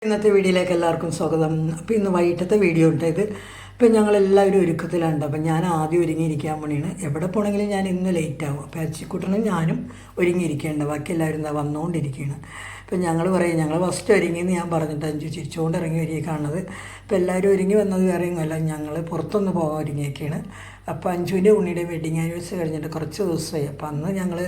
ഇന്നത്തെ വീഡിയോയിലേക്ക് എല്ലാവർക്കും സ്വാഗതം. അപ്പോൾ ഇന്ന് വൈകിട്ടത്തെ വീഡിയോ ഉണ്ട് ഇത്. ഇപ്പം ഞങ്ങളെല്ലാവരും ഒരുക്കത്തിലുണ്ട്. അപ്പം ഞാൻ ആദ്യം ഒരുങ്ങിയിരിക്കാൻ വേണ്ടിയാണ്. എവിടെ പോകണമെങ്കിലും ഞാൻ ഇന്ന് ലേറ്റ് ആകും. അപ്പോൾ അച്ചിക്കുട്ടനും ഞാനും ഒരുങ്ങിയിരിക്കേണ്ട, ബാക്കി എല്ലാവരും എന്താ വന്നുകൊണ്ടിരിക്കുകയാണ്. അപ്പം ഞങ്ങൾ പറയും ഞങ്ങൾ ഫസ്റ്റ് ഒരുങ്ങിയെന്ന് ഞാൻ പറഞ്ഞിട്ട് അഞ്ചു ചിരിച്ചുകൊണ്ട് ഇറങ്ങി വരിക കാണുന്നത്. അപ്പോൾ എല്ലാവരും ഒരുങ്ങി വന്നത് വേറെ ഒന്നുമല്ല, ഞങ്ങൾ പുറത്തൊന്ന് പോകാൻ ഒരുങ്ങിയൊക്കെയാണ്. അപ്പോൾ അഞ്ചുവിൻ്റെ ഉണ്ണിയുടെ വെഡിങ് ആനിവേഴ്സറി കഴിഞ്ഞിട്ട് കുറച്ച് ദിവസമായി. അപ്പോൾ അന്ന് ഞങ്ങൾ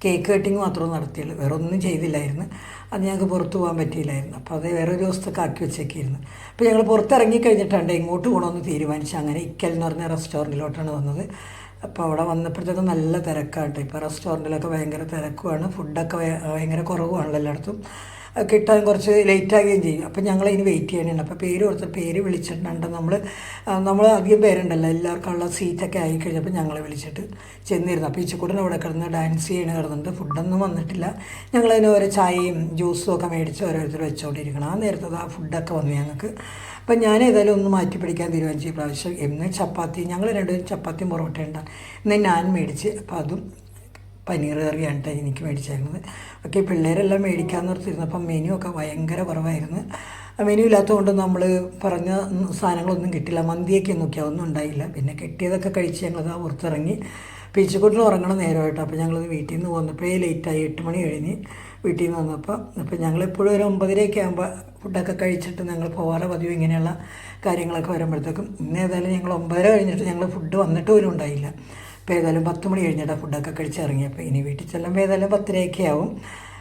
കേക്ക് കട്ടിങ് മാത്രമേ നടത്തിയുള്ളൂ, വേറെ ഒന്നും ചെയ്തില്ലായിരുന്നു. അത് ഞങ്ങൾക്ക് പുറത്ത് പോകാൻ പറ്റിയില്ലായിരുന്നു. അപ്പോൾ അത് വേറൊരു ദിവസത്തേക്ക് ആക്കി വെച്ചേക്കായിരുന്നു. അപ്പോൾ ഞങ്ങൾ പുറത്തിറങ്ങി കഴിഞ്ഞിട്ടുണ്ട് ഇങ്ങോട്ട് പോകണമെന്ന് തീരുമാനിച്ചു. അങ്ങനെ ഇക്കൽ എന്ന് പറഞ്ഞ റെസ്റ്റോറൻറ്റിലോട്ടാണ് വന്നത്. അപ്പോൾ അവിടെ വന്നപ്പോഴത്തേക്കും നല്ല തിരക്കാട്ടെ. ഇപ്പോൾ റെസ്റ്റോറൻറ്റിലൊക്കെ ഭയങ്കര തിരക്കുമാണ്, ഫുഡൊക്കെ ഭയങ്കര കുറവുമാണല്ലോ എല്ലായിടത്തും. കിട്ടാൻ കുറച്ച് ലേറ്റാകുകയും ചെയ്യും. അപ്പോൾ ഞങ്ങളതിന് വെയിറ്റ് ചെയ്യാനുണ്ട്. അപ്പോൾ പേര് വിളിച്ചിട്ടുണ്ട്. നമ്മൾ അധികം പേരുണ്ടല്ലോ, എല്ലാവർക്കുള്ള സീറ്റൊക്കെ ആയിക്കഴിഞ്ഞപ്പോൾ ഞങ്ങളെ വിളിച്ചിട്ട് ചെന്നിരുന്നു. അപ്പോൾ ഇച്ചിക്കൂടൻ അവിടെ കിടന്ന് ഡാൻസ് ചെയ്യണ കിടന്നുണ്ട്. ഫുഡൊന്നും വന്നിട്ടില്ല. ഞങ്ങളതിന് ഓരോ ചായയും ജ്യൂസും ഒക്കെ മേടിച്ച് ഓരോരുത്തർ വെച്ചുകൊണ്ടിരിക്കണം. ആ നേരത്തെ ആ ഫുഡൊക്കെ വന്നു ഞങ്ങൾക്ക്. അപ്പം ഞാൻ ഏതായാലും ഒന്ന് മാറ്റി പിടിക്കാൻ തീരുമാനിച്ചു. ഈ പ്രാവശ്യം എന്ന് ചപ്പാത്തി, ഞങ്ങൾ രണ്ടുപേരും ചപ്പാത്തിയും പൊറോട്ടയുണ്ട്. ഇന്ന് ഞാൻ മേടിച്ച്, അപ്പോൾ അതും പനീർ കറിയാണ് എനിക്ക് മേടിച്ചായിരുന്നത്. ഒക്കെ പിള്ളേരെല്ലാം മേടിക്കാമെന്ന് ഓർത്തിരുന്നു. അപ്പം മെനു ഒക്കെ ഭയങ്കര കുറവായിരുന്നു. മെനു ഇല്ലാത്തതുകൊണ്ട് നമ്മൾ പറഞ്ഞ സാധനങ്ങളൊന്നും കിട്ടില്ല. മന്തിയൊക്കെ നോക്കിയാൽ ഒന്നും ഉണ്ടായില്ല. പിന്നെ കിട്ടിയതൊക്കെ കഴിച്ച് ഞങ്ങളത് പുറത്തിറങ്ങി. പീച്ചിക്കൂട്ടിൽ ഉറങ്ങണം നേരമായിട്ട്. അപ്പോൾ ഞങ്ങളത് വീട്ടിൽ നിന്ന് വന്നപ്പോഴേ ലേറ്റായി, 8 മണി കഴിഞ്ഞ് വീട്ടിൽ നിന്ന് വന്നപ്പോൾ. അപ്പോൾ ഞങ്ങളെപ്പോഴും ഒരു 9:30 ആകുമ്പോൾ ഫുഡൊക്കെ കഴിച്ചിട്ട് ഞങ്ങൾ പോകാറ് പതിവ്. ഇങ്ങനെയുള്ള കാര്യങ്ങളൊക്കെ വരുമ്പോഴത്തേക്കും ഇന്ന് ഏതായാലും ഞങ്ങൾ 9:30 കഴിഞ്ഞിട്ട് ഞങ്ങൾ ഫുഡ് വന്നിട്ട് പോലും ഉണ്ടായില്ല. അപ്പോൾ ഏതായാലും 10 മണി കഴിഞ്ഞിട്ടാണ് ഫുഡൊക്കെ കഴിച്ചിറങ്ങിയപ്പോൾ. ഇനി വീട്ടിൽ ചെല്ലുമ്പോൾ ഏതായാലും 10:30 ആവും.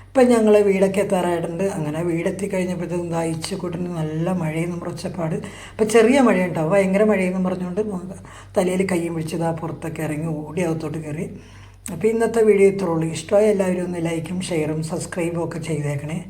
ഇപ്പം ഞങ്ങൾ വീടൊക്കെ എത്താറായിട്ടുണ്ട്. അങ്ങനെ വീടെത്തി കഴിഞ്ഞപ്പോഴത്തേക്കും ദാഹിച്ചുകൂട്ടിന് നല്ല മഴയെന്നും ഒച്ചപ്പാട്. അപ്പോൾ ചെറിയ മഴയുണ്ടാവും, ഭയങ്കര മഴയെന്നും പറഞ്ഞുകൊണ്ട് തലയിൽ കയ്യും പിടിച്ചത് ആ പുറത്തൊക്കെ ഇറങ്ങി ഓടി അകത്തോട്ട് കയറി. അപ്പോൾ ഇന്നത്തെ വീഡിയോ ഇത്രയുള്ളൂ. ഇഷ്ടമായ എല്ലാവരും ഒന്ന് ലൈക്കും ഷെയറും സബ്സ്ക്രൈബും ഒക്കെ ചെയ്തേക്കണേ.